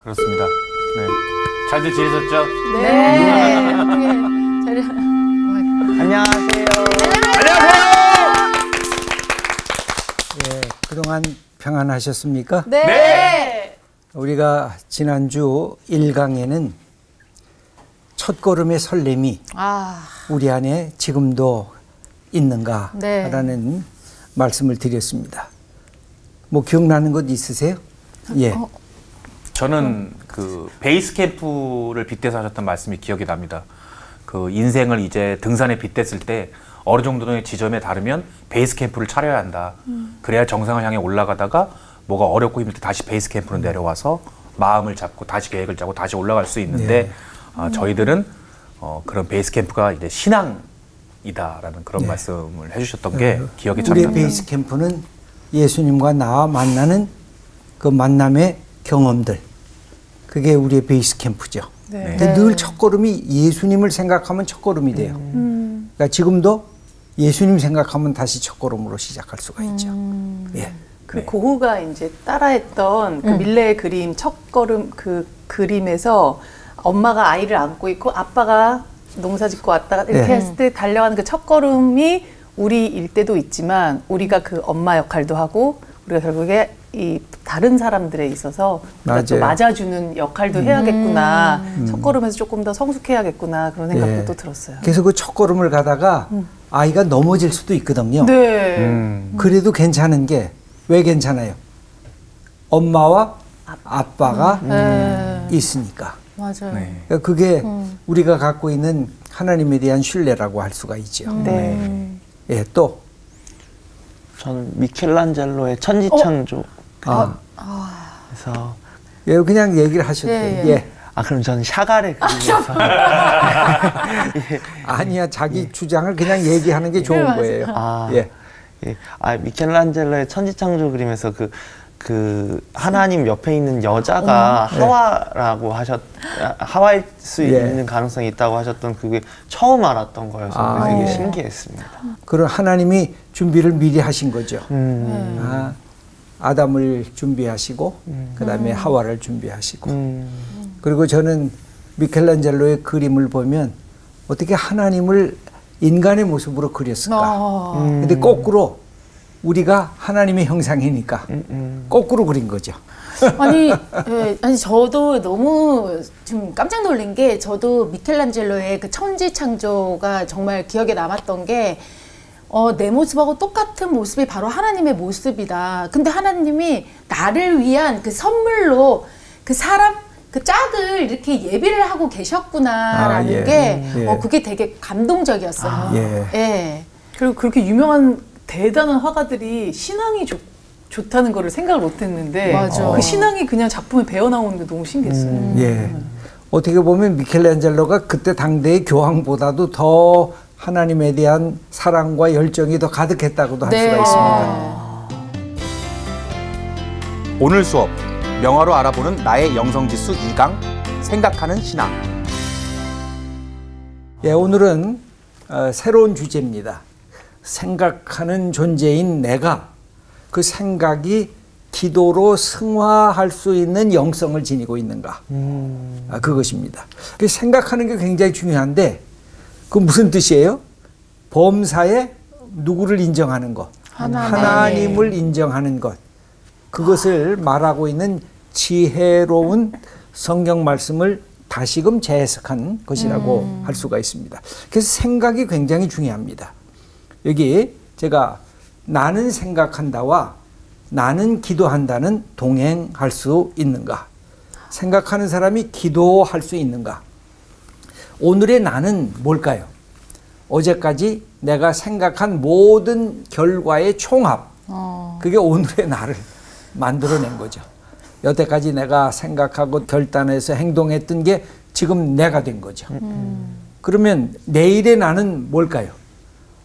그렇습니다. 네. 잘들 지내셨죠? 네. 안녕하세요. 안녕하세요. 예, 그동안 평안하셨습니까? 네. 우리가 지난주 1강에는 첫걸음의 설렘이 우리 안에 지금도 있는가라는 말씀을 드렸습니다. 뭐 기억나는 것 있으세요? 예. 저는 그 베이스 캠프를 빗대서 하셨던 말씀이 기억이 납니다. 그 인생을 이제 등산에 빗댔을 때 어느 정도의 지점에 다르면 베이스 캠프를 차려야 한다. 그래야 정상을 향해 올라가다가 뭐가 어렵고 힘들 때 다시 베이스 캠프로 내려와서 마음을 잡고 다시 계획을 짜고 다시 올라갈 수 있는데 저희들은 그런 베이스 캠프가 이제 신앙이다라는 그런 말씀을 해주셨던 게 기억이 참 납니다. 우리의 베이스 캠프는 예수님과 나와 만나는 그 만남의 경험들, 그게 우리의 베이스 캠프죠. 근데 늘 첫걸음이 예수님을 생각하면 첫걸음이 돼요. 그러니까 지금도 예수님 생각하면 다시 첫걸음으로 시작할 수가 있죠. 예. 그 고흐가 이제 따라했던 그 밀레의 그림 첫걸음 그 그림에서 엄마가 아이를 안고 있고 아빠가 농사 짓고 왔다가 이렇게 했을 때 달려가는 그 첫걸음이 우리일 때도 있지만 우리가 그 엄마 역할도 하고 우리가 결국에 이 다른 사람들에 있어서 우리가 또 맞아주는 역할도 해야겠구나. 첫걸음에서 조금 더 성숙해야겠구나. 그런 생각도 또 들었어요. 그래서 그 첫걸음을 가다가 아이가 넘어질 수도 있거든요. 그래도 괜찮은 게 왜 괜찮아요? 엄마와 아빠가 있으니까. 맞아요. 그러니까 그게 우리가 갖고 있는 하나님에 대한 신뢰라고 할 수가 있죠. 예, 또 저는 미켈란젤로의 천지창조 그래서 예, 그냥 얘기를 하셔도 돼요. 예. 그럼 저는 샤갈의 그림에서 아니야, 자기 주장을 그냥 얘기하는 게 좋은 거예요. 미켈란젤로의 천지창조 그림에서 그 하나님 옆에 있는 여자가 하와라고 하와일 수 있는 가능성이 있다고 하셨던 그게 처음 알았던 거여서 되게 신기했습니다. 그럼 하나님이 준비를 미리 하신 거죠. 아담을 준비하시고 그다음에 하와를 준비하시고 그리고 저는 미켈란젤로의 그림을 보면 어떻게 하나님을 인간의 모습으로 그렸을까. 근데 거꾸로 우리가 하나님의 형상이니까 거꾸로 그린 거죠. 아니 저도 너무 좀 깜짝 놀란 게 저도 미켈란젤로의 그 천지창조가 정말 기억에 남았던 게 내 모습하고 똑같은 모습이 바로 하나님의 모습이다. 근데 하나님이 나를 위한 그 선물로 그 사람 그 짝을 이렇게 예비를 하고 계셨구나라는 게 그게 되게 감동적이었어요. 그리고 그렇게 유명한 대단한 화가들이 신앙이 좋다는 거를 생각을 못했는데 그 신앙이 그냥 작품에 배어 나오는 게 너무 신기했어요. 어떻게 보면 미켈란젤로가 그때 당대의 교황보다도 더 하나님에 대한 사랑과 열정이 더 가득했다고도 할 수가 있습니다. 오늘 수업 명화로 알아보는 나의 영성지수 2강 생각하는 신앙. 오늘은 새로운 주제입니다. 생각하는 존재인 내가 그 생각이 기도로 승화할 수 있는 영성을 지니고 있는가. 그것입니다. 생각하는 게 굉장히 중요한데 그 무슨 뜻이에요? 범사에 누구를 인정하는 것, 하나님을 인정하는 것, 그것을 말하고 있는 지혜로운 성경 말씀을 다시금 재해석한 것이라고 할 수가 있습니다. 그래서 생각이 굉장히 중요합니다. 여기 제가 나는 생각한다와 나는 기도한다는 동행할 수 있는가? 생각하는 사람이 기도할 수 있는가? 오늘의 나는 뭘까요? 어제까지 내가 생각한 모든 결과의 총합, 그게 오늘의 나를 만들어낸 거죠. 여태까지 내가 생각하고 결단해서 행동했던 게 지금 내가 된 거죠. 그러면 내일의 나는 뭘까요?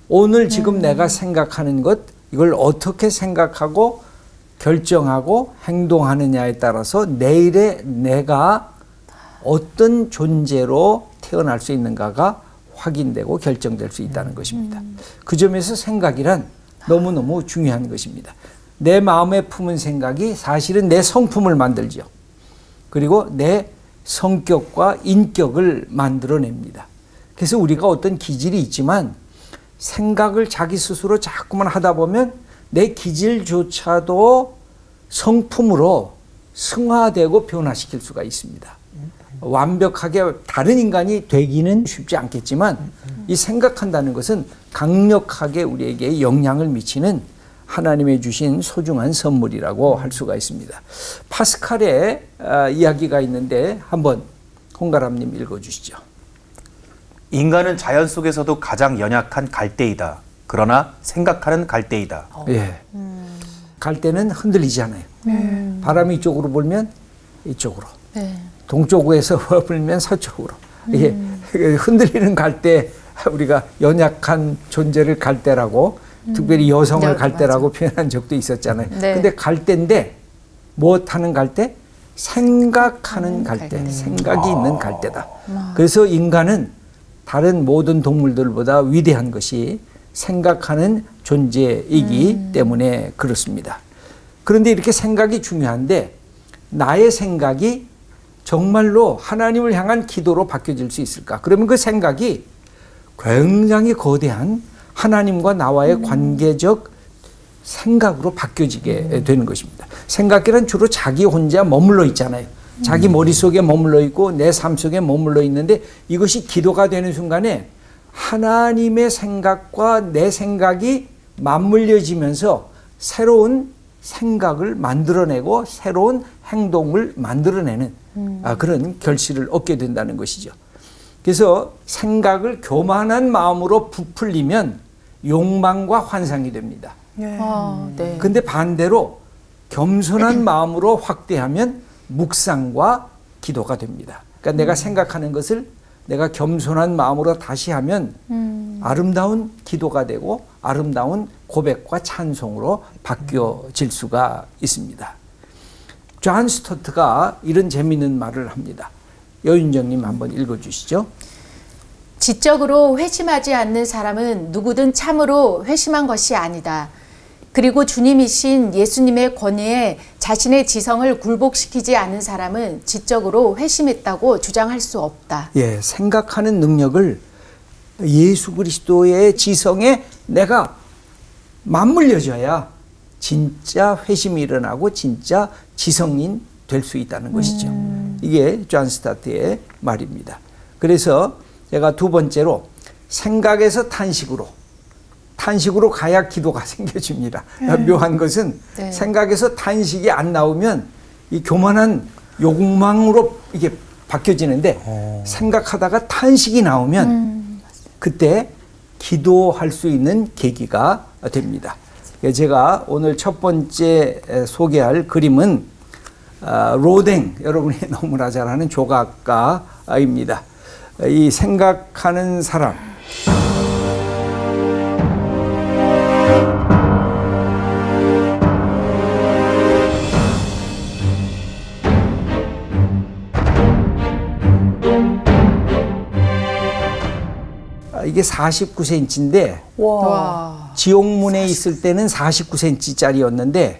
오늘 지금 내가 생각하는 것, 이걸 어떻게 생각하고 결정하고 행동하느냐에 따라서 내일의 내가 어떤 존재로 태어날 수 있는가가 확인되고 결정될 수 있다는 것입니다. 그 점에서 생각이란 너무너무 중요한 것입니다. 내 마음에 품은 생각이 사실은 내 성품을 만들죠. 그리고 내 성격과 인격을 만들어냅니다. 그래서 우리가 어떤 기질이 있지만 생각을 자기 스스로 자꾸만 하다 보면 내 기질조차도 성품으로 승화되고 변화시킬 수가 있습니다. 완벽하게 다른 인간이 되기는 쉽지 않겠지만 이 생각한다는 것은 강력하게 우리에게 영향을 미치는 하나님의 주신 소중한 선물이라고 할 수가 있습니다. 파스칼의 이야기가 있는데 한번 홍가람님 읽어주시죠. 인간은 자연 속에서도 가장 연약한 갈대이다. 그러나 생각하는 갈대이다. 예. 갈대는 흔들리지 않아요. 바람이 이쪽으로 불면 이쪽으로, 네. 동쪽에서 불면 서쪽으로. 이게 흔들리는 갈대, 우리가 연약한 존재를 갈대라고, 특별히 여성을 네, 갈대라고 맞아. 표현한 적도 있었잖아요. 네. 근데 갈대인데 무엇하는 갈대? 생각하는 갈대, 생각이 있는 갈대다. 그래서 인간은 다른 모든 동물들보다 위대한 것이 생각하는 존재이기 때문에 그렇습니다. 그런데 이렇게 생각이 중요한데 나의 생각이 정말로 하나님을 향한 기도로 바뀌어질 수 있을까? 그러면 그 생각이 굉장히 거대한 하나님과 나와의 관계적 생각으로 바뀌어지게 되는 것입니다. 생각이란 주로 자기 혼자 머물러 있잖아요. 자기 머릿속에 머물러 있고 내 삶 속에 머물러 있는데 이것이 기도가 되는 순간에 하나님의 생각과 내 생각이 맞물려지면서 새로운 생각을 만들어내고 새로운 행동을 만들어내는 그런 결실을 얻게 된다는 것이죠. 그래서 생각을 교만한 마음으로 부풀리면 욕망과 환상이 됩니다. 네. 근데 반대로 겸손한 마음으로 확대하면 묵상과 기도가 됩니다. 그러니까 내가 생각하는 것을 내가 겸손한 마음으로 다시 하면 아름다운 기도가 되고 아름다운 고백과 찬송으로 바뀌어질 수가 있습니다. 존 스토트가 이런 재미있는 말을 합니다. 여윤정님 한번 읽어주시죠. 지적으로 회심하지 않는 사람은 누구든 참으로 회심한 것이 아니다. 그리고 주님이신 예수님의 권위에 자신의 지성을 굴복시키지 않은 사람은 지적으로 회심했다고 주장할 수 없다. 예, 생각하는 능력을 예수 그리스도의 지성에 내가 맞물려져야 진짜 회심이 일어나고 진짜 지성인 될 수 있다는 것이죠. 이게 존 스타트의 말입니다. 그래서 제가 두 번째로 생각에서 탄식으로 가야 기도가 생겨집니다. 묘한 것은 네. 생각에서 탄식이 안 나오면 이 교만한 욕망으로 이게 바뀌어지는데 생각하다가 탄식이 나오면 그때 기도할 수 있는 계기가 됩니다. 제가 오늘 첫 번째 소개할 그림은 로댕, 여러분이 너무나 잘 아는 조각가입니다. 이 생각하는 사람, 이게 49cm인데 와. 지옥문에 있을 때는 49cm짜리였는데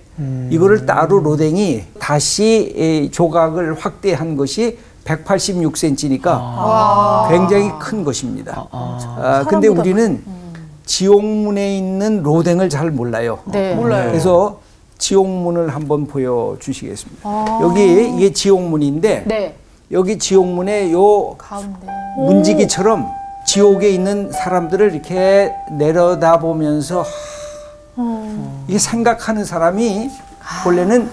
이거를 따로 로댕이 다시 조각을 확대한 것이 186cm니까 굉장히 큰 것입니다. 근데 우리는 지옥문에 있는 로댕을 잘 몰라요. 네. 몰라요. 그래서 지옥문을 한번 보여주시겠습니다. 여기 이게 지옥문인데 네. 여기 지옥문에 요 가운데. 문지기처럼 지옥에 있는 사람들을 이렇게 내려다보면서 이게 생각하는 사람이 본래는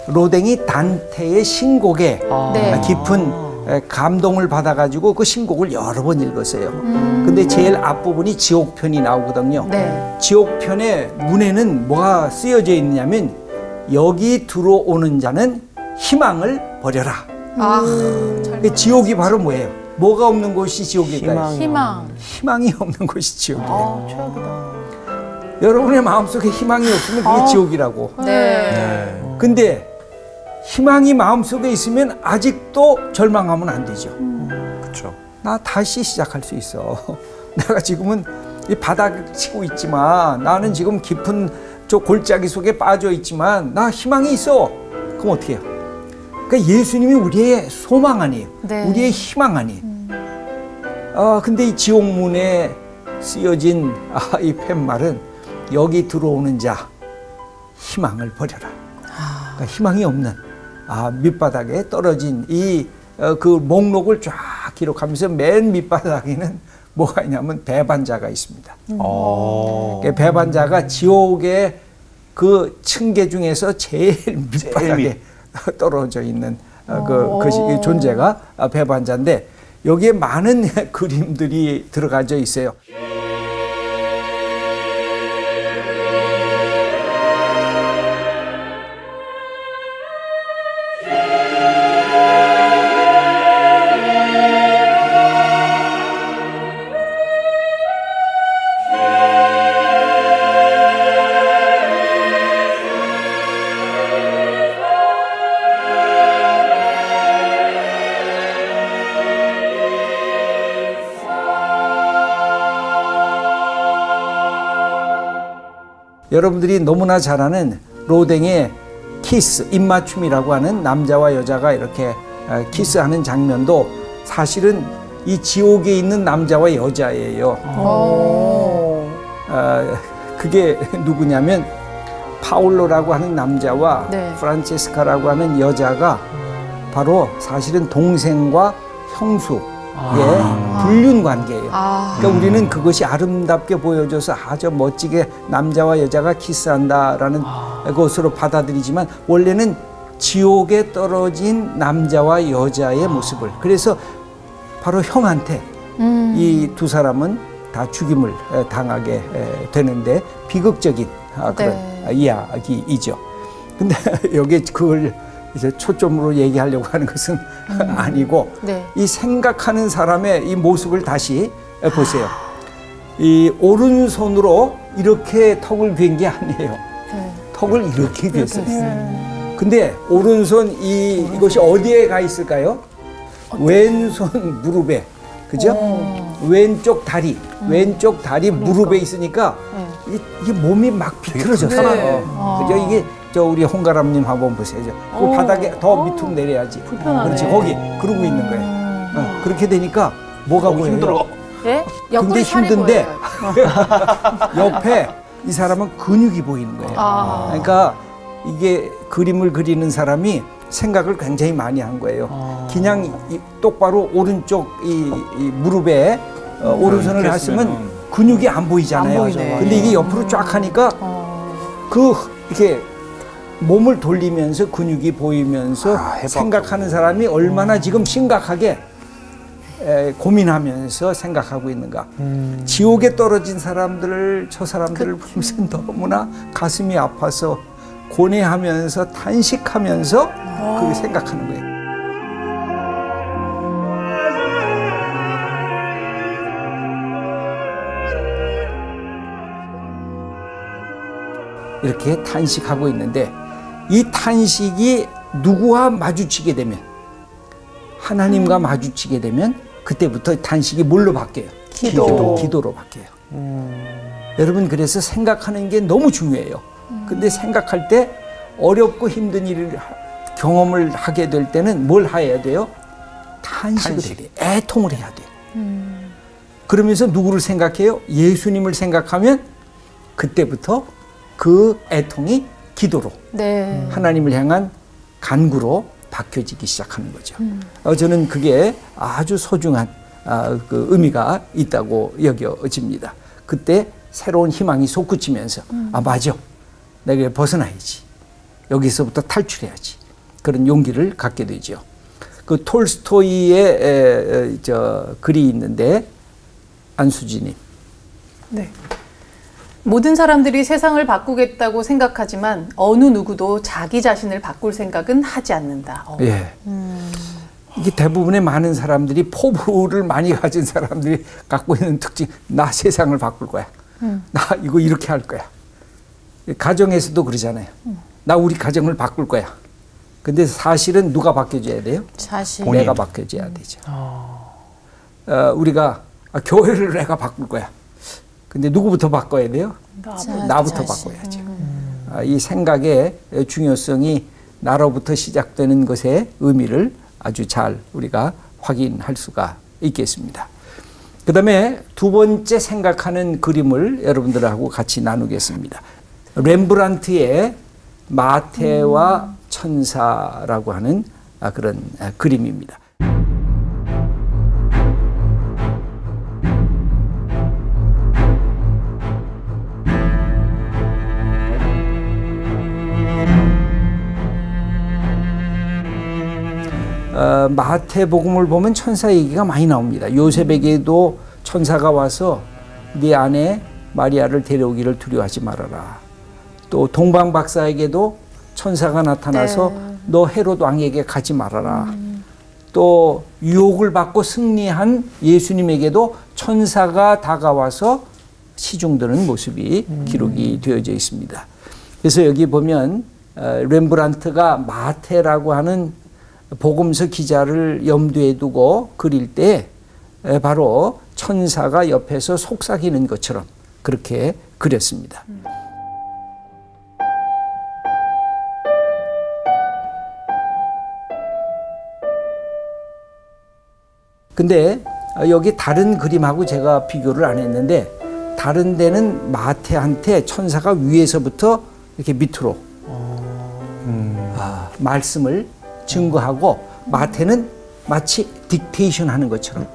로댕이 단테의 신곡에 네. 깊은 감동을 받아가지고 그 신곡을 여러 번 읽었어요. 근데 제일 앞부분이 지옥편이 나오거든요. 네. 지옥편의 문에는 뭐가 쓰여져 있느냐면 여기 들어오는 자는 희망을 버려라. 그 지옥이 바로 뭐예요? 뭐가 없는 곳이 지옥일까요? 희망. 희망이 없는 곳이 지옥이에요. 최악이다. 여러분의 마음속에 희망이 없으면 그게 지옥이라고. 네. 근데 희망이 마음속에 있으면 아직도 절망하면 안 되죠. 그렇죠. 나 다시 시작할 수 있어. 내가 지금은 이 바닥을 치고 있지만 나는 지금 깊은 저 골짜기 속에 빠져 있지만 나 희망이 있어. 그럼 어떻게 해요? 그러니까 예수님이 우리의 소망 아니에요. 네. 우리의 희망 아니에요. 근데 이 지옥문에 쓰여진 이 팻말은 여기 들어오는 자 희망을 버려라. 그러니까 희망이 없는 밑바닥에 떨어진 그 목록을 쫙 기록하면서 맨 밑바닥에는 뭐가 있냐면 배반자가 있습니다. 그러니까 배반자가 지옥의 그 층계 중에서 제일 밑바닥에 떨어져 있는 그 존재가 배반자인데 여기에 많은 그림들이 들어가져 있어요. 여러분들이 너무나 잘 아는 로댕의 키스, 입맞춤이라고 하는 남자와 여자가 이렇게 키스하는 장면도 사실은 이 지옥에 있는 남자와 여자예요. 그게 누구냐면 파울로라고 하는 남자와 네. 프란체스카라고 하는 여자가 바로 사실은 동생과 형수의 불륜 관계예요. 그러니까 우리는 그것이 아름답게 보여줘서 아주 멋지게 남자와 여자가 키스한다라는 것으로 받아들이지만 원래는 지옥에 떨어진 남자와 여자의 모습을, 그래서 바로 형한테 이 두 사람은 다 죽임을 당하게 되는데 비극적인 그런 이야기이죠. 근데 여기 그걸 이제 초점으로 얘기하려고 하는 것은 아니고 이 생각하는 사람의 이 모습을 다시 보세요. 이 오른손으로 이렇게 턱을 괜 게 아니에요. 턱을 이렇게 괜었어요. 근데 오른손 이것이 어디에 가 있을까요? 왼손 무릎에, 그죠? 왼쪽 다리 무릎에 있으니까 이게 몸이 막 비틀어졌어요. 그죠? 이게 우리 홍가람님 한번 보세요. 그 바닥에 더 밑으로 내려야지. 불편하네. 그렇지, 거기 그러고 있는 거예요. 그렇게 되니까 뭐가 보여요? 힘들어. 네? 근데 힘든데 옆에 이 사람은 근육이 보이는 거예요. 그러니까 이게 그림을 그리는 사람이 생각을 굉장히 많이 한 거예요. 그냥 똑바로 오른쪽 이 무릎에 오른손을 했으면 근육이 안 보이잖아요. 안 보이네. 근데 이게 옆으로 쫙 하니까 이렇게 몸을 돌리면서 근육이 보이면서 생각하는 사람이 얼마나 지금 심각하게 고민하면서 생각하고 있는가. 지옥에 떨어진 사람들을, 저 사람들을 보면서 너무나 가슴이 아파서 고뇌하면서 탄식하면서 그렇게 생각하는 거예요. 이렇게 탄식하고 있는데 이 탄식이 누구와 마주치게 되면, 하나님과 마주치게 되면 그때부터 탄식이 뭘로 바뀌어요? 기도로 바뀌어요. 여러분, 그래서 생각하는 게 너무 중요해요. 근데 생각할 때 어렵고 힘든 일을 경험을 하게 될 때는 뭘 해야 돼요? 탄식을 해야 돼요. 애통을 해야 돼요. 그러면서 누구를 생각해요? 예수님을 생각하면 그때부터 그 애통이 기도로, 하나님을 향한 간구로 바뀌어지기 시작하는 거죠. 저는 그게 아주 소중한 그 의미가 있다고 여겨집니다. 그때 새로운 희망이 솟구치면서 맞아, 내가 벗어나야지, 여기서부터 탈출해야지, 그런 용기를 갖게 되죠. 그 톨스토이의 글이 있는데, 안수지님. 네. 모든 사람들이 세상을 바꾸겠다고 생각하지만 어느 누구도 자기 자신을 바꿀 생각은 하지 않는다. 예. 이게 대부분의 많은 사람들이, 포부를 많이 가진 사람들이 갖고 있는 특징, 나 세상을 바꿀 거야. 나 이거 이렇게 할 거야. 가정에서도 그러잖아요. 나 우리 가정을 바꿀 거야. 근데 사실은 누가 바뀌어줘야 돼요? 자신. 내가 바뀌어줘야 되죠. 우리가 교회를 내가 바꿀 거야. 근데 누구부터 바꿔야 돼요? 나부터 바꿔야죠. 이 생각의 중요성이 나로부터 시작되는 것의 의미를 아주 잘 우리가 확인할 수가 있겠습니다. 그 다음에 두 번째 생각하는 그림을 여러분들하고 같이 나누겠습니다. 렘브란트의 마태와 천사라고 하는 그런 그림입니다. 마태복음을 보면 천사 얘기가 많이 나옵니다. 요셉에게도 천사가 와서 네 아내 마리아를 데려오기를 두려워하지 말아라. 또 동방 박사에게도 천사가 나타나서 너 헤롯 왕에게 가지 말아라. 또 유혹을 받고 승리한 예수님에게도 천사가 다가와서 시중드는 모습이 기록이 되어져 있습니다. 그래서 여기 보면 렘브란트가 마태라고 하는 복음서 기자를 염두에 두고 그릴 때 바로 천사가 옆에서 속삭이는 것처럼 그렇게 그렸습니다. 근데 여기 다른 그림하고 제가 비교를 안 했는데 다른 데는 마태한테 천사가 위에서부터 이렇게 밑으로 말씀을 증거하고 마태는 마치 딕테이션 하는 것처럼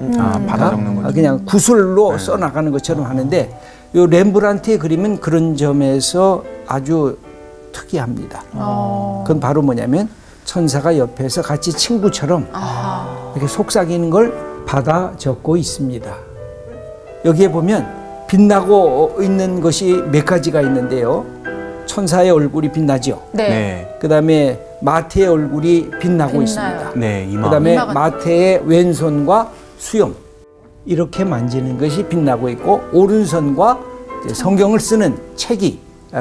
받아 적는 거죠. 그냥 구슬로 써나가는 것처럼 하는데 요 렘브란트의 그림은 그런 점에서 아주 특이합니다. 그건 바로 뭐냐면 천사가 옆에서 같이 친구처럼 이렇게 속삭이는 걸 받아 적고 있습니다. 여기에 보면 빛나고 있는 것이 몇 가지가 있는데요. 천사의 얼굴이 빛나죠. 네. 그 다음에 마태의 얼굴이 빛나고 있습니다. 네, 그 다음에 마태의 왼손과 수염 이렇게 만지는 것이 빛나고 있고 오른손과 성경을 쓰는 책이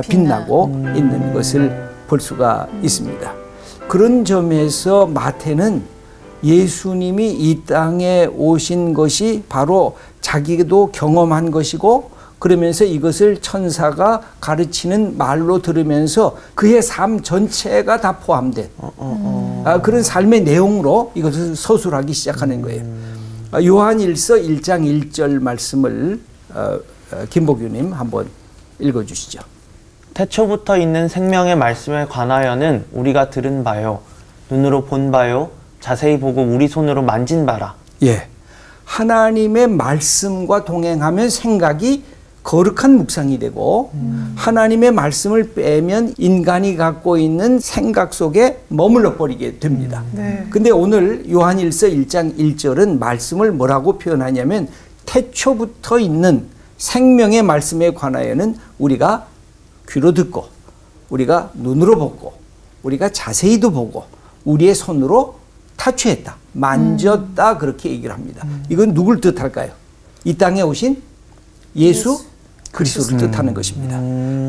빛나고 있는 것을 볼 수가 있습니다. 그런 점에서 마태는 예수님이 이 땅에 오신 것이 바로 자기도 경험한 것이고 그러면서 이것을 천사가 가르치는 말로 들으면서 그의 삶 전체가 다 포함된 그런 삶의 내용으로 이것을 서술하기 시작하는 거예요. 요한일서 1장 1절 말씀을 김복규님 한번 읽어주시죠. 태초부터 있는 생명의 말씀에 관하여는 우리가 들은 바요, 눈으로 본 바요, 자세히 보고 우리 손으로 만진 바라. 예, 하나님의 말씀과 동행하면 생각이 거룩한 묵상이 되고 하나님의 말씀을 빼면 인간이 갖고 있는 생각 속에 머물러 버리게 됩니다. 근데 오늘 요한일서 1장 1절은 말씀을 뭐라고 표현하냐면 태초부터 있는 생명의 말씀에 관하여는 우리가 귀로 듣고 우리가 눈으로 보고 우리가 자세히도 보고 우리의 손으로 타취했다, 만졌다 그렇게 얘기를 합니다. 이건 누굴 뜻할까요? 이 땅에 오신 예수 그리스도를 뜻하는 것입니다.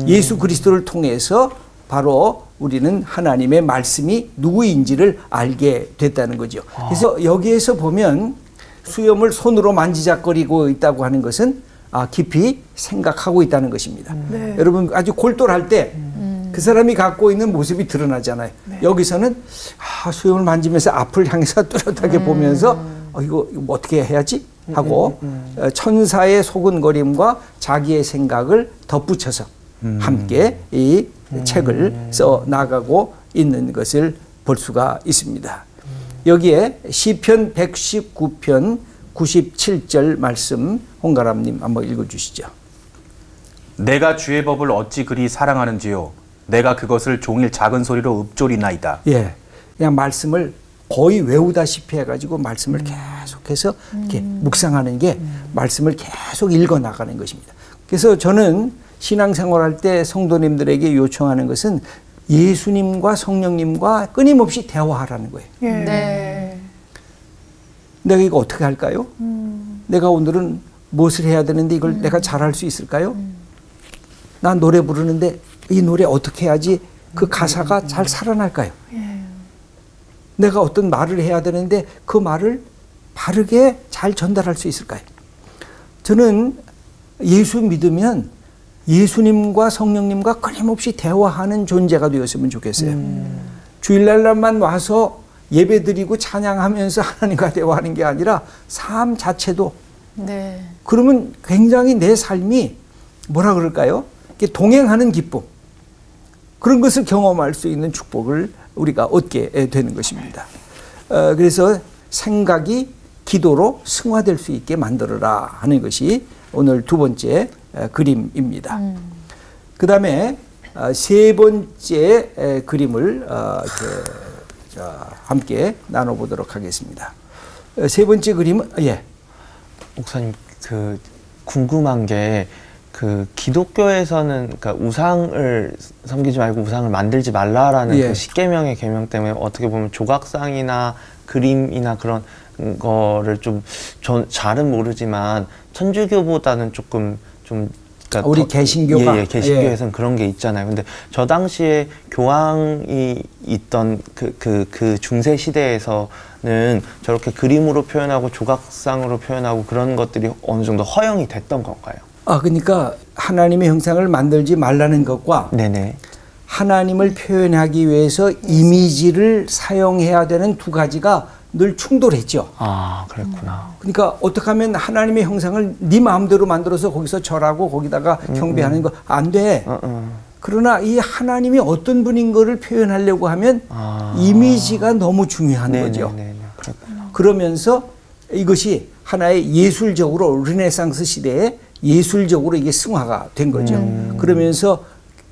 예수 그리스도를 통해서 바로 우리는 하나님의 말씀이 누구인지를 알게 됐다는 거죠. 그래서 여기에서 보면 수염을 손으로 만지작거리고 있다고 하는 것은 깊이 생각하고 있다는 것입니다. 여러분 아주 골똘할 때 그 사람이 갖고 있는 모습이 드러나잖아요. 여기서는 수염을 만지면서 앞을 향해서 뚜렷하게 보면서 이거 뭐 어떻게 해야지? 하고 천사의 소근거림과 자기의 생각을 덧붙여서 함께 이 책을 써 나가고 있는 것을 볼 수가 있습니다. 여기에 시편 119편 97절 말씀 홍가람님 한번 읽어주시죠. 내가 주의 법을 어찌 그리 사랑하는지요. 내가 그것을 종일 작은 소리로 읊조리나이다. 예, 그냥 말씀을 거의 외우다시피 해가지고 말씀을 계속해서 이렇게 묵상하는 게 말씀을 계속 읽어 나가는 것입니다. 그래서 저는 신앙생활할 때 성도님들에게 요청하는 것은 예수님과 성령님과 끊임없이 대화하라는 거예요. 네. 내가 이거 어떻게 할까요? 내가 오늘은 무엇을 해야 되는데 이걸 내가 잘할 수 있을까요? 난 노래 부르는데 이 노래 어떻게 해야지 그 가사가 잘 살아날까요? 내가 어떤 말을 해야 되는데 그 말을 바르게 잘 전달할 수 있을까요? 저는 예수 믿으면 예수님과 성령님과 끊임없이 대화하는 존재가 되었으면 좋겠어요. 주일날만 와서 예배드리고 찬양하면서 하나님과 대화하는 게 아니라 삶 자체도 네. 그러면 굉장히 내 삶이 뭐라 그럴까요? 이렇게 동행하는 기쁨 그런 것을 경험할 수 있는 축복을 우리가 얻게 되는 것입니다. 그래서 생각이 기도로 승화될 수 있게 만들어라 하는 것이 오늘 두 번째 그림입니다. 그 다음에 세 번째 그림을 함께 나눠보도록 하겠습니다. 세 번째 그림은 목사님 그 궁금한 게 그 기독교에서는 그러니까 우상을 섬기지 말고 우상을 만들지 말라라는 그 십계명의 계명 때문에 어떻게 보면 조각상이나 그림이나 그런 거를 좀 잘은 모르지만 천주교보다는 조금 좀 그러니까 우리 개신교가 개신교에서는 그런 게 있잖아요. 근데 저 당시에 교황이 있던 그 중세 시대에서는 저렇게 그림으로 표현하고 조각상으로 표현하고 그런 것들이 어느 정도 허용이 됐던 건가요? 그러니까 하나님의 형상을 만들지 말라는 것과 네네. 하나님을 표현하기 위해서 이미지를 사용해야 되는 두 가지가 늘 충돌했죠. 아, 그랬구나. 그러니까 어떻게 하면 하나님의 형상을 네 마음대로 만들어서 거기서 절하고 거기다가 경배하는 거 안 돼. 그러나 이 하나님이 어떤 분인 거를 표현하려고 하면 이미지가 너무 중요한 거죠. 그렇구나. 그러면서 이것이 하나의 예술적으로 르네상스 시대에 예술적으로 이게 승화가 된 거죠. 그러면서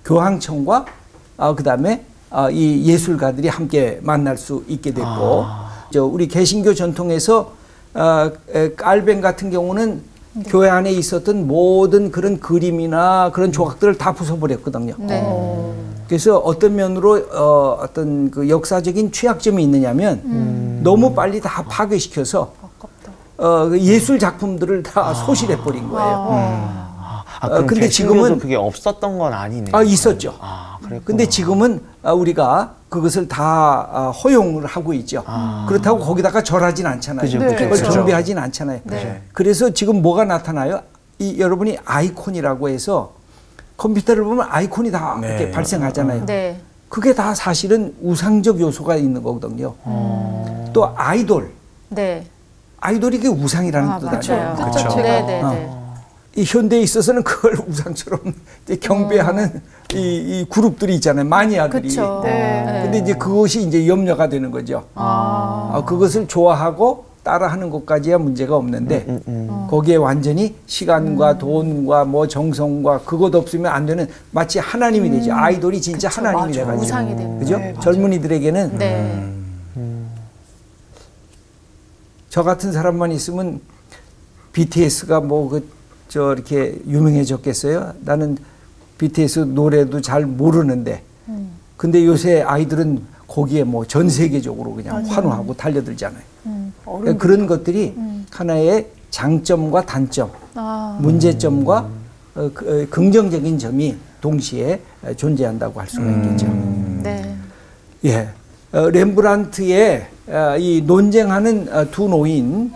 교황청과 그다음에 이 예술가들이 함께 만날 수 있게 됐고 우리 개신교 전통에서 깔뱅 같은 경우는 교회 안에 있었던 모든 그런 그림이나 그런 조각들을 다 부숴버렸거든요. 그래서 어떤 면으로 어떤 그 역사적인 취약점이 있느냐면 너무 빨리 다 파괴시켜서 예술 작품들을 다 소실해버린 거예요. 근데 지금은 그게 없었던 건 아니네요. 있었죠. 근데 지금은 우리가 그것을 다 허용을 하고 있죠. 그렇다고 거기다가 절하진 않잖아요. 그걸 경배하진 않잖아요. 그래서 지금 뭐가 나타나요? 여러분이 아이콘이라고 해서 컴퓨터를 보면 아이콘이 다 이렇게 발생하잖아요. 그게 다 사실은 우상적 요소가 있는 거거든요. 또 아이돌. 아이돌이 그게 우상이라는 뜻 아니에요? 그렇죠. 이 현대에 있어서는 그걸 우상처럼 경배하는 이 그룹들이 있잖아요. 마니아들이. 근데 이제 그것이 이제 염려가 되는 거죠. 그것을 좋아하고 따라하는 것까지야 문제가 없는데 거기에 완전히 시간과 돈과 뭐 정성과 그것 없으면 안 되는 마치 하나님이 되죠. 아이돌이 진짜 하나님이 돼가지고. 우상이 되는 그죠? 젊은이들에게는 저 같은 사람만 있으면 BTS가 이렇게 유명해졌겠어요? 나는 BTS 노래도 잘 모르는데. 근데 요새 아이들은 거기에 전 세계적으로 그냥 환호하고 달려들잖아요. 그러니까 그런 것들이 하나의 장점과 단점, 문제점과 긍정적인 점이 동시에 존재한다고 할 수가 있겠죠. 렘브란트의 이 논쟁하는 두 노인,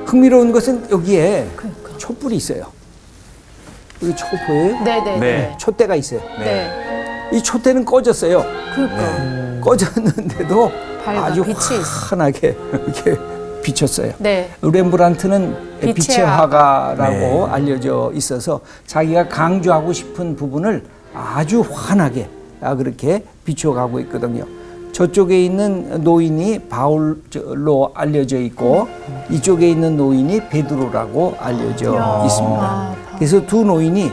흥미로운 것은 여기에 촛불이 있어요. 여기 촛불 보여요? 네네. 촛대가 있어요. 이 촛대는 꺼졌어요. 꺼졌는데도 아주 환하게 이렇게 비쳤어요. 렘브란트는 빛의 화가라고 알려져 있어서 자기가 강조하고 싶은 부분을 아주 환하게 그렇게 비춰가고 있거든요. 저쪽에 있는 노인이 바울로 알려져 있고 이쪽에 있는 노인이 베드로라고 알려져 있습니다. 그래서 두 노인이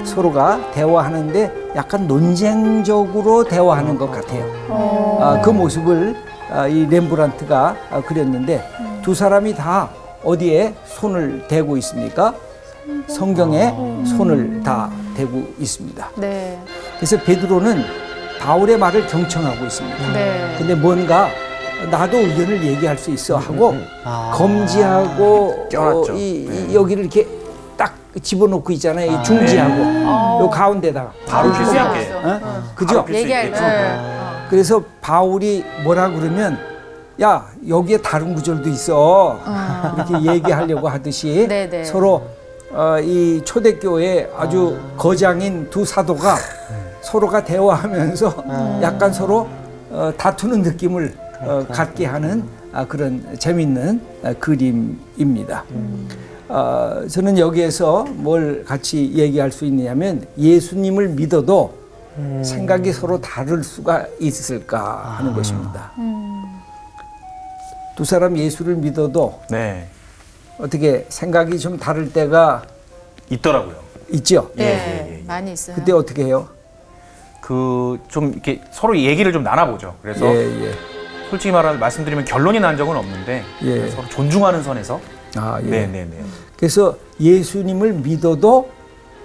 서로가 대화하는데 약간 논쟁적으로 대화하는 것 같아요. 그 모습을 이 렘브란트가 그렸는데 두 사람이 다 어디에 손을 대고 있습니까? 성경에 손을 다 대고 있습니다. 그래서 베드로는 바울의 말을 경청하고 있습니다. 근데 뭔가 나도 의견을 얘기할 수 있어 하고 검지하고 여기를 이렇게 딱 집어넣고 있잖아요. 중지하고 요 가운데다가 바로 쉴 수 있게. 그죠? 얘기할 그래서 바울이 뭐라 그러면 야 여기에 다른 구절도 있어 이렇게 얘기하려고 하듯이 네네. 서로 이 초대교회 아주 거장인 두 사도가 서로가 대화하면서 약간 서로 다투는 느낌을 갖게 하는 그런 재밌는 그림입니다. 저는 여기에서 뭘 같이 얘기할 수 있냐면 예수님을 믿어도 생각이 서로 다를 수가 있을까 하는 것입니다. 두 사람 예수를 믿어도 네. 어떻게 생각이 좀 다를 때가 있더라고요. 있죠? 네, 많이 있어요. 그때 어떻게 해요? 그 좀 이렇게 서로 얘기를 좀 나눠보죠. 그래서 예. 솔직히 말씀드리면 결론이 난 적은 없는데 예. 서로 존중하는 선에서. 예. 네네네. 그래서 예수님을 믿어도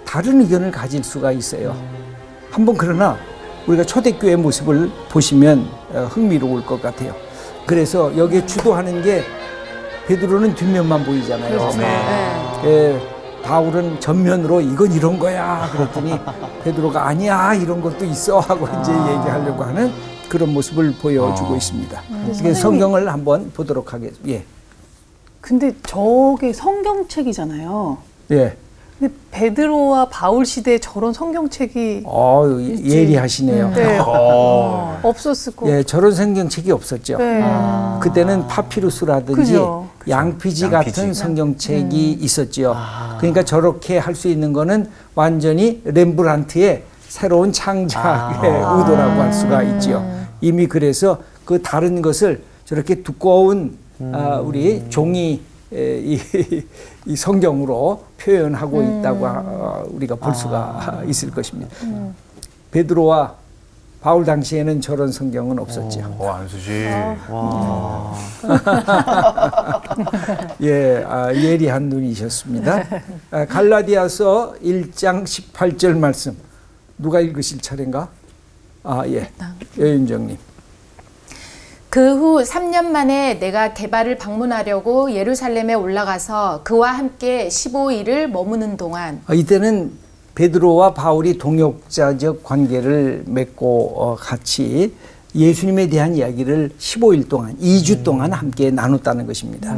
다른 의견을 가질 수가 있어요. 한번 그러나 우리가 초대교회 모습을 보시면 흥미로울 것 같아요. 그래서 여기에 주도하는 게 베드로는 뒷면만 보이잖아요. 그렇죠. 네. 바울은 전면으로 이건 이런 거야 그랬더니 베드로가 아니야 이런 것도 있어 하고 이제 얘기하려고 하는 그런 모습을 보여주고 있습니다. 그래서 성경을 한번 보도록 하겠습니다. 예. 근데 저게 성경책이잖아요. 예. 근데 베드로와 바울 시대에 저런 성경책이 예리하시네요. 네. 없었을 거. 예, 저런 성경책이 없었죠. 네. 그때는 파피루스라든지 그죠. 양피지 같은 성경책이 있었죠. 그러니까 저렇게 할 수 있는 거는 완전히 렘브란트의 새로운 창작의 의도라고 할 수가 있죠. 이미 그래서 그 다른 것을 저렇게 두꺼운 우리 종이 이 성경으로 표현하고 있다고 우리가 볼 수가 있을 것입니다. 베드로와 바울 당시에는 저런 성경은 없었죠. 안수 씨. 와. 예, 예리한 눈이셨습니다. 갈라디아서 1장 18절 말씀 누가 읽으실 차례인가? 예, 여윤정님. 그 후 3년 만에 내가 게바를 방문하려고 예루살렘에 올라가서 그와 함께 15일을 머무는 동안 이때는 베드로와 바울이 동역자적 관계를 맺고 같이 예수님에 대한 이야기를 15일 동안 2주 동안 함께 나눴다는 것입니다.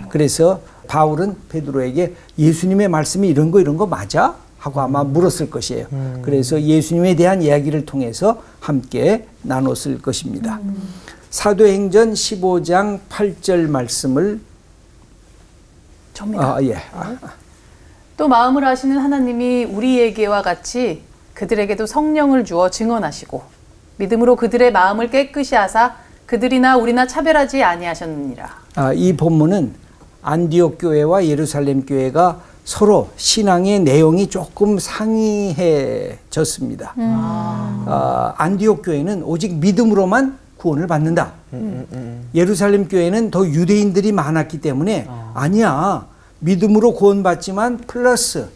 그래서 바울은 베드로에게 예수님의 말씀이 이런 거 맞아? 하고 아마 물었을 것이에요. 그래서 예수님에 대한 이야기를 통해서 함께 나눴을 것입니다. 사도행전 15장 8절 말씀을 접니다. 예. 또 마음을 아시는 하나님이 우리에게와 같이 그들에게도 성령을 주어 증언하시고 믿음으로 그들의 마음을 깨끗이 하사 그들이나 우리나 차별하지 아니하셨느니라. 이 본문은 안디옥 교회와 예루살렘 교회가 서로 신앙의 내용이 조금 상이해졌습니다. 안디옥 교회는 오직 믿음으로만 구원을 받는다. 예루살렘 교회는 더 유대인들이 많았기 때문에 아니야. 믿음으로 구원받지만 플러스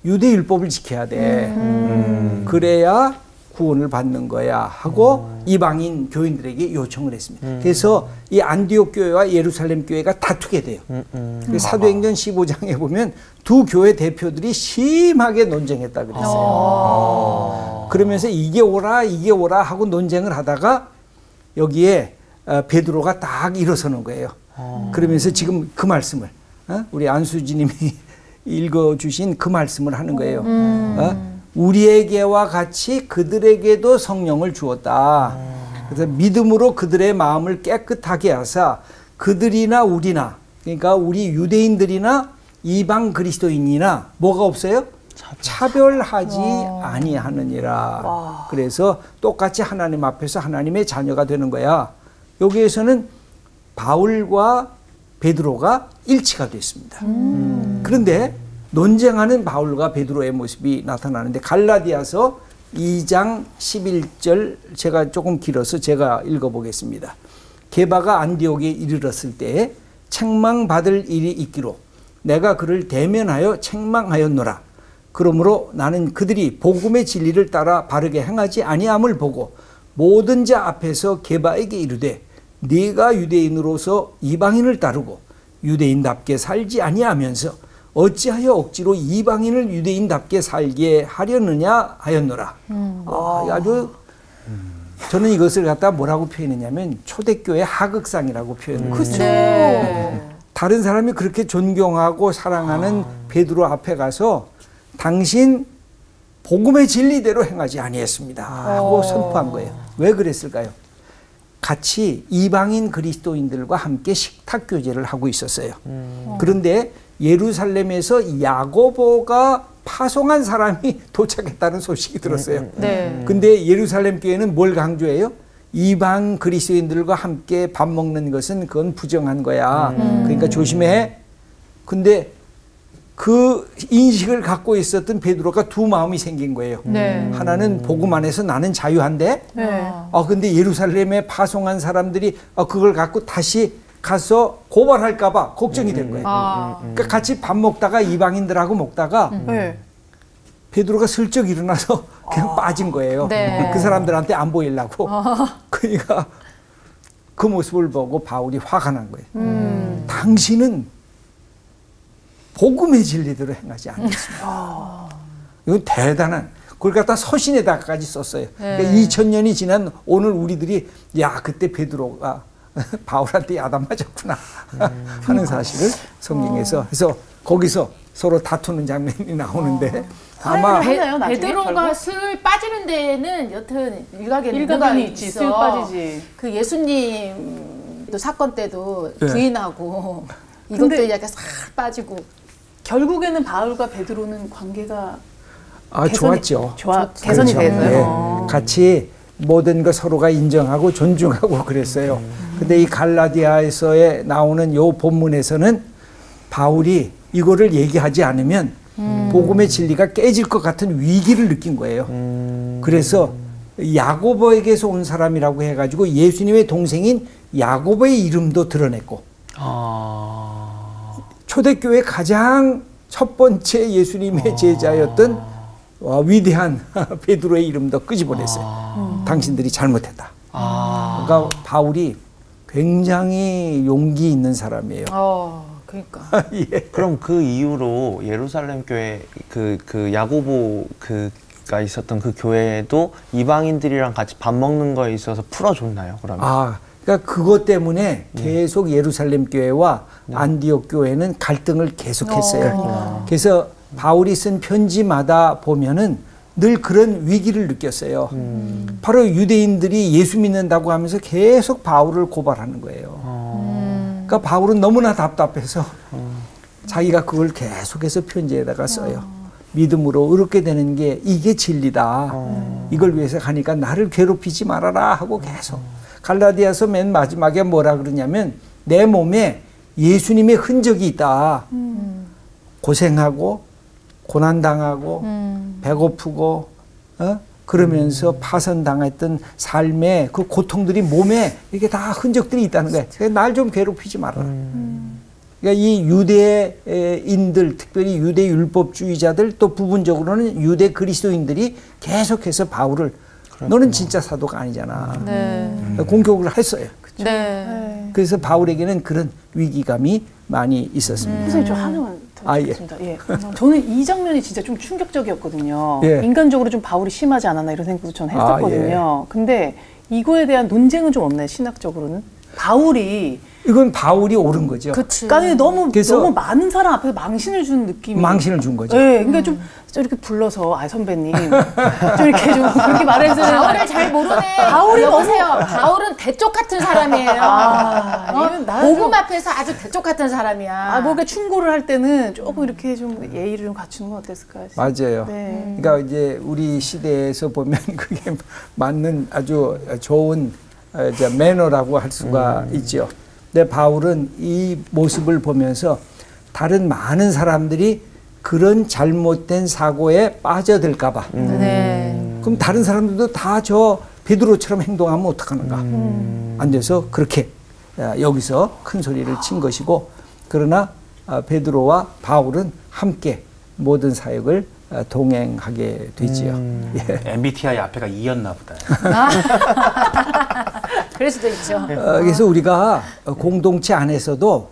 유대율법을 지켜야 돼. 그래야 구원을 받는 거야 하고 이방인 교인들에게 요청을 했습니다. 그래서 이 안디옥 교회와 예루살렘 교회가 다투게 돼요. 사도행전 15장에 보면 두 교회 대표들이 심하게 논쟁했다 그랬어요. 그러면서 이게 옳아 하고 논쟁을 하다가 여기에 베드로가 딱 일어서는 거예요. 그러면서 지금 그 말씀을 우리 안수지님이 읽어주신 그 말씀을 하는 거예요. 우리에게와 같이 그들에게도 성령을 주었다. 그래서 믿음으로 그들의 마음을 깨끗하게 하사 그들이나 우리나, 그러니까 우리 유대인들이나 이방 그리스도인이나 뭐가 없어요? 차별하지 아니하느니라. 그래서 똑같이 하나님 앞에서 하나님의 자녀가 되는 거야. 여기에서는 바울과 베드로가 일치가 됐습니다. 그런데 논쟁하는 바울과 베드로의 모습이 나타나는데 갈라디아서 2장 11절 제가 조금 길어서 제가 읽어보겠습니다. 게바가 안디옥에 이르렀을 때에 책망받을 일이 있기로 내가 그를 대면하여 책망하였노라. 그러므로 나는 그들이 복음의 진리를 따라 바르게 행하지 아니함을 보고 모든 자 앞에서 게바에게 이르되 네가 유대인으로서 이방인을 따르고 유대인답게 살지 아니하면서 어찌하여 억지로 이방인을 유대인답게 살게 하려느냐 하였노라. 아주 저는 이것을 갖다 뭐라고 표현했냐면 초대교회 하극상이라고 표현을 했어요. 네. 다른 사람이 그렇게 존경하고 사랑하는 베드로 앞에 가서 당신 복음의 진리대로 행하지 아니했습니다 하고 선포한 거예요. 왜 그랬을까요? 같이 이방인 그리스도인들과 함께 식탁 교제를 하고 있었어요. 그런데 예루살렘에서 야고보가 파송한 사람이 도착했다는 소식이 들었어요. 네. 근데 예루살렘 교회는 뭘 강조해요? 이방 그리스도인들과 함께 밥 먹는 것은 그건 부정한 거야. 그러니까 조심해. 근데 그 인식을 갖고 있었던 베드로가 두 마음이 생긴 거예요. 네. 하나는 복음 안에서 나는 자유한데, 네. 근데 예루살렘에 파송한 사람들이 그걸 갖고 다시 가서 고발할까봐 걱정이 된 거예요. 그러니까 같이 밥 먹다가 이방인들하고 먹다가 네. 베드로가 슬쩍 일어나서 그냥 빠진 거예요. 네. 그 사람들한테 안 보이려고. 그러니까 그 모습을 보고 바울이 화가 난 거예요. 당신은 복음의 진리대로 행하지 않겠습니다. 이건 대단한, 그걸 갖다 서신에다까지 썼어요. 그러니까 2000년이 지난 오늘 우리들이 야 그때 베드로가 바울한테 야단 맞았구나 하는 사실을 성경에서 그래서 거기서 서로 다투는 장면이 나오는데 아마 하나요, 나중에? 베드로가 결국? 슬 빠지는 데는 여튼 일각에는 일각이 있지. 슬 빠지지. 그 예수님 또 사건 때도 네. 부인하고 근데- 이것도 약간 싹 빠지고 결국에는 바울과 베드로는 관계가 좋았죠. 개선이 그렇죠. 돼서요. 예. 같이 모든 것 서로가 인정하고 존중하고 그랬어요. 근데 이 갈라디아에서의 나오는 요 본문에서는 바울이 이거를 얘기하지 않으면 복음의 진리가 깨질 것 같은 위기를 느낀 거예요. 그래서 야고보에게서 온 사람이라고 해가지고 예수님의 동생인 야고보의 이름도 드러냈고 초대교회 가장 첫 번째 예수님의 제자였던 위대한 베드로의 이름도 끄집어냈어요. 당신들이 잘못했다. 그러니까 바울이 굉장히 용기 있는 사람이에요. 그러니까 예. 그럼 그 이후로 예루살렘 교회 그 야고보 그가 있었던 그 교회도 이방인들이랑 같이 밥 먹는 거에 있어서 풀어줬나요? 그러면? 그러니까 그것 때문에 계속 예루살렘 교회와 안디옥 교회는 갈등을 계속했어요. 그래서 바울이 쓴 편지마다 보면은 늘 그런 위기를 느꼈어요. 바로 유대인들이 예수 믿는다고 하면서 계속 바울을 고발하는 거예요. 그러니까 바울은 너무나 답답해서 자기가 그걸 계속해서 편지에다가 써요. 믿음으로 의롭게 되는 게 이게 진리다. 이걸 위해서 가니까 나를 괴롭히지 말아라 하고 계속. 갈라디아서 맨 마지막에 뭐라 그러냐면 내 몸에 예수님의 흔적이 있다. 고생하고 고난당하고 배고프고 그러면서 파선당했던 삶의 그 고통들이 몸에 이게 다 흔적들이 있다는 거예요. 날 좀 괴롭히지 말아라. 그러니까 이 유대인들, 특별히 유대 율법주의자들 또 부분적으로는 유대 그리스도인들이 계속해서 바울을 너는 진짜 사도가 아니잖아. 공격을 했어요. 네. 그래서 바울에게는 그런 위기감이 많이 있었습니다. 선생님 저 하나만 더 예. 듣겠습니다. 예. 저는 이 장면이 진짜 좀 충격적이었거든요. 예. 인간적으로 좀 바울이 심하지 않았나 이런 생각도 저는 했었거든요. 근데 이거에 대한 논쟁은 좀 없나요? 신학적으로는? 바울이 이건 바울이 옳은 거죠. 그치. 그러니까 너무 그래서 많은 사람 앞에서 망신을 주는 느낌이. 망신을 준 거죠. 네, 그러니까 좀 이렇게 불러서 선배님 좀 이렇게 좀 그렇게 말해서 바울을 잘 모르네. 바울이 여보세요. 바울은 대쪽 같은 사람이에요. 이건 나는 복음 좀- 앞에서 아주 대쪽 같은 사람이야. 뭔가 충고를 할 때는 조금 이렇게 좀 예의를 좀 갖추는 건 어땠을까요? 맞아요. 네. 그러니까 이제 우리 시대에서 보면 그게 맞는 아주 좋은 이제 매너라고 할 수가 있죠. 근데 바울은 이 모습을 보면서 다른 많은 사람들이 그런 잘못된 사고에 빠져들까봐. 네. 그럼 다른 사람들도 다 저 베드로처럼 행동하면 어떡하는가. 안 돼서 그렇게 여기서 큰 소리를 친 것이고, 그러나 베드로와 바울은 함께 모든 사역을 동행하게 되지요. 예. MBTI 앞에가 2였나 보다. 그럴 수도 있죠. 그래서 우리가 공동체 안에서도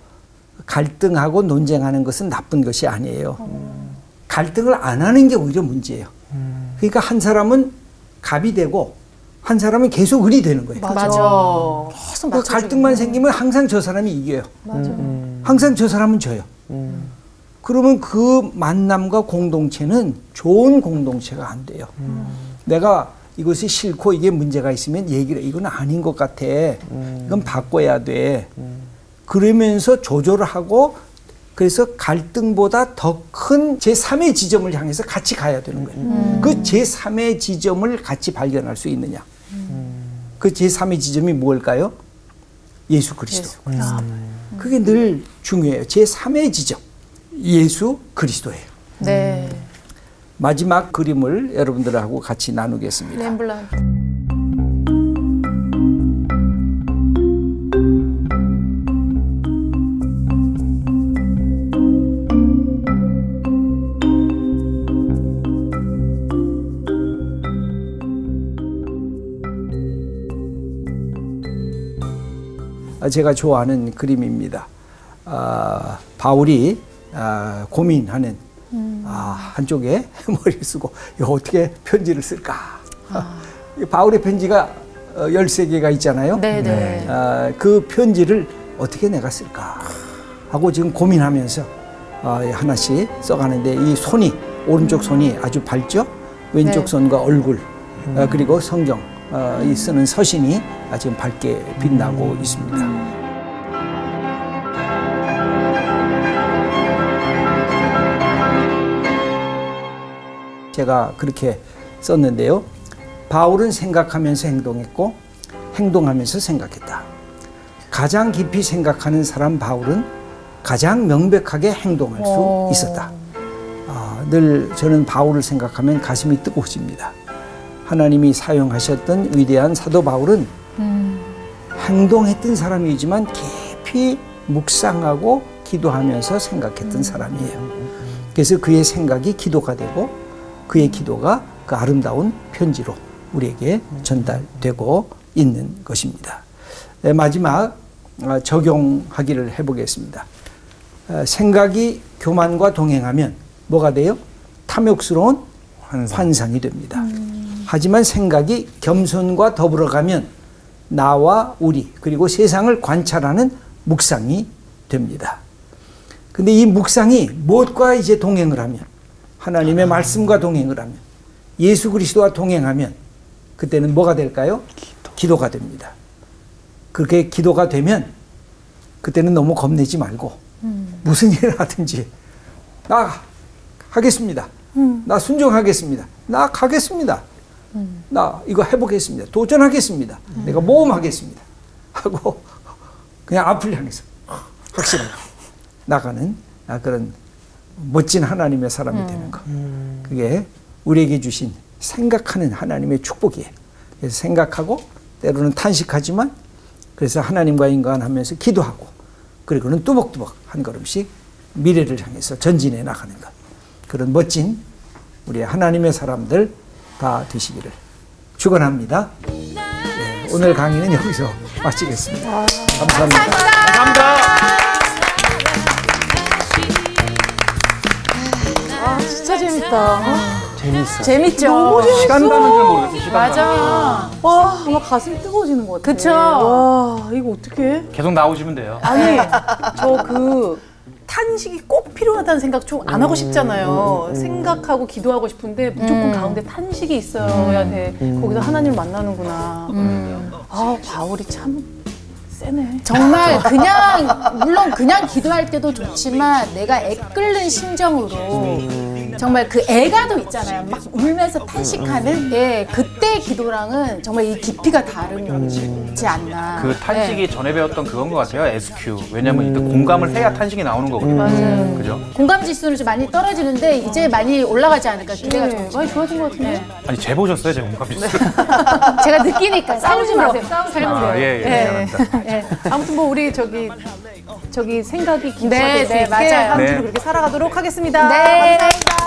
갈등하고 논쟁하는 것은 나쁜 것이 아니에요. 갈등을 안 하는 게 오히려 문제예요. 그러니까 한 사람은 갑이 되고 한 사람은 계속 을이 되는 거예요. 맞아. 계속 그 갈등만 생기면 항상 저 사람이 이겨요. 맞아. 항상 저 사람은 져요. 그러면 그 만남과 공동체는 좋은 공동체가 안 돼요. 내가 이것이 싫고 이게 문제가 있으면 얘기를 이건 아닌 것 같아. 이건 바꿔야 돼. 그러면서 조절을 하고 그래서 갈등보다 더 큰 제3의 지점을 향해서 같이 가야 되는 거예요. 그 제3의 지점을 같이 발견할 수 있느냐. 그 제3의 지점이 뭘까요? 예수 그리스도. 그게 늘 중요해요. 제3의 지점. 예수 그리스도예요. 네. 마지막 그림을 여러분들하고 같이 나누겠습니다. 렘블란트. 제가 좋아하는 그림입니다. 바울이 고민하는 한쪽에 머리를 쓰고 이거 어떻게 편지를 쓸까. 바울의 편지가 13개가 있잖아요. 네네. 그 편지를 어떻게 내가 쓸까 하고 지금 고민하면서 하나씩 써가는데 이 손이 오른쪽 손이 아주 밝죠. 왼쪽 네. 손과 얼굴 그리고 성경 이 쓰는 서신이 지금 밝게 빛나고 있습니다. 제가 그렇게 썼는데요. 바울은 생각하면서 행동했고 행동하면서 생각했다. 가장 깊이 생각하는 사람 바울은 가장 명백하게 행동할 수 있었다. 늘 저는 바울을 생각하면 가슴이 뜨거워집니다. 하나님이 사용하셨던 위대한 사도 바울은 행동했던 사람이지만 깊이 묵상하고 기도하면서 생각했던 사람이에요. 그래서 그의 생각이 기도가 되고 그의 기도가 그 아름다운 편지로 우리에게 전달되고 있는 것입니다. 마지막 적용하기를 해보겠습니다. 생각이 교만과 동행하면 뭐가 돼요? 탐욕스러운 환상이 됩니다. 하지만 생각이 겸손과 더불어 가면 나와 우리 그리고 세상을 관찰하는 묵상이 됩니다. 근데 이 묵상이 무엇과 이제 동행을 하면 하나님의 말씀과 동행을 하면 예수 그리스도와 동행하면 그때는 뭐가 될까요? 기도가 됩니다. 그렇게 기도가 되면 그때는 너무 겁내지 말고 무슨 일을 하든지 나 하겠습니다. 나 순종하겠습니다. 나 가겠습니다. 나 이거 해보겠습니다. 도전하겠습니다. 내가 모험하겠습니다. 하고 그냥 앞을 향해서 확실하게 나가는 그런 멋진 하나님의 사람이 되는 것. 그게 우리에게 주신 생각하는 하나님의 축복이에요. 그래서 생각하고 때로는 탄식하지만 그래서 하나님과 인간하면서 기도하고 그리고는 뚜벅뚜벅 한 걸음씩 미래를 향해서 전진해 나가는 것. 그런 멋진 우리 하나님의 사람들 다 되시기를 축원합니다. 네, 오늘 강의는 여기서 마치겠습니다. 감사합니다. 진짜 재밌다. 재밌죠. 너무 재밌어. 시간 가는 줄 모르겠어요. 시간 맞아. 와, 아마 가슴이 뜨거워지는 것 같아. 그쵸? 와, 이거 어떡해? 계속 나오시면 돼요. 아니, 저 그 탄식이 꼭 필요하다는 생각 좀 안 하고 싶잖아요. 생각하고 기도하고 싶은데 무조건 가운데 탄식이 있어야 돼. 거기서 하나님을 만나는구나. 아, 바울이 참 세네. 정말 그냥 물론 그냥 기도할 때도 좋지만 내가 애끓는 심정으로 정말 그 애가도 있잖아요. 막 울면서 탄식하는 그때 기도랑은 정말 이 깊이가 다르지 않나. 그 탄식이 전에 배웠던 그건 것 같아요. SQ. 왜냐면 일단 공감을 해야 탄식이 나오는 거거든요. 맞아요. 그죠? 공감 지수는 좀 많이 떨어지는데 이제 많이 올라가지 않을까 기대가 좀 많이 좋아진 것 같은데. 아니 재보셨어요, 제 공감 지수? 제가 느끼니까 싸우지 마세요. 싸우지 살면 마세요. 돼요. 미안합니다. 아무튼 뭐 우리 저기 생각이 깊어질 수 있게 맞아요. 한 주를 네. 그렇게 살아가도록 하겠습니다. 네. 감사합니다.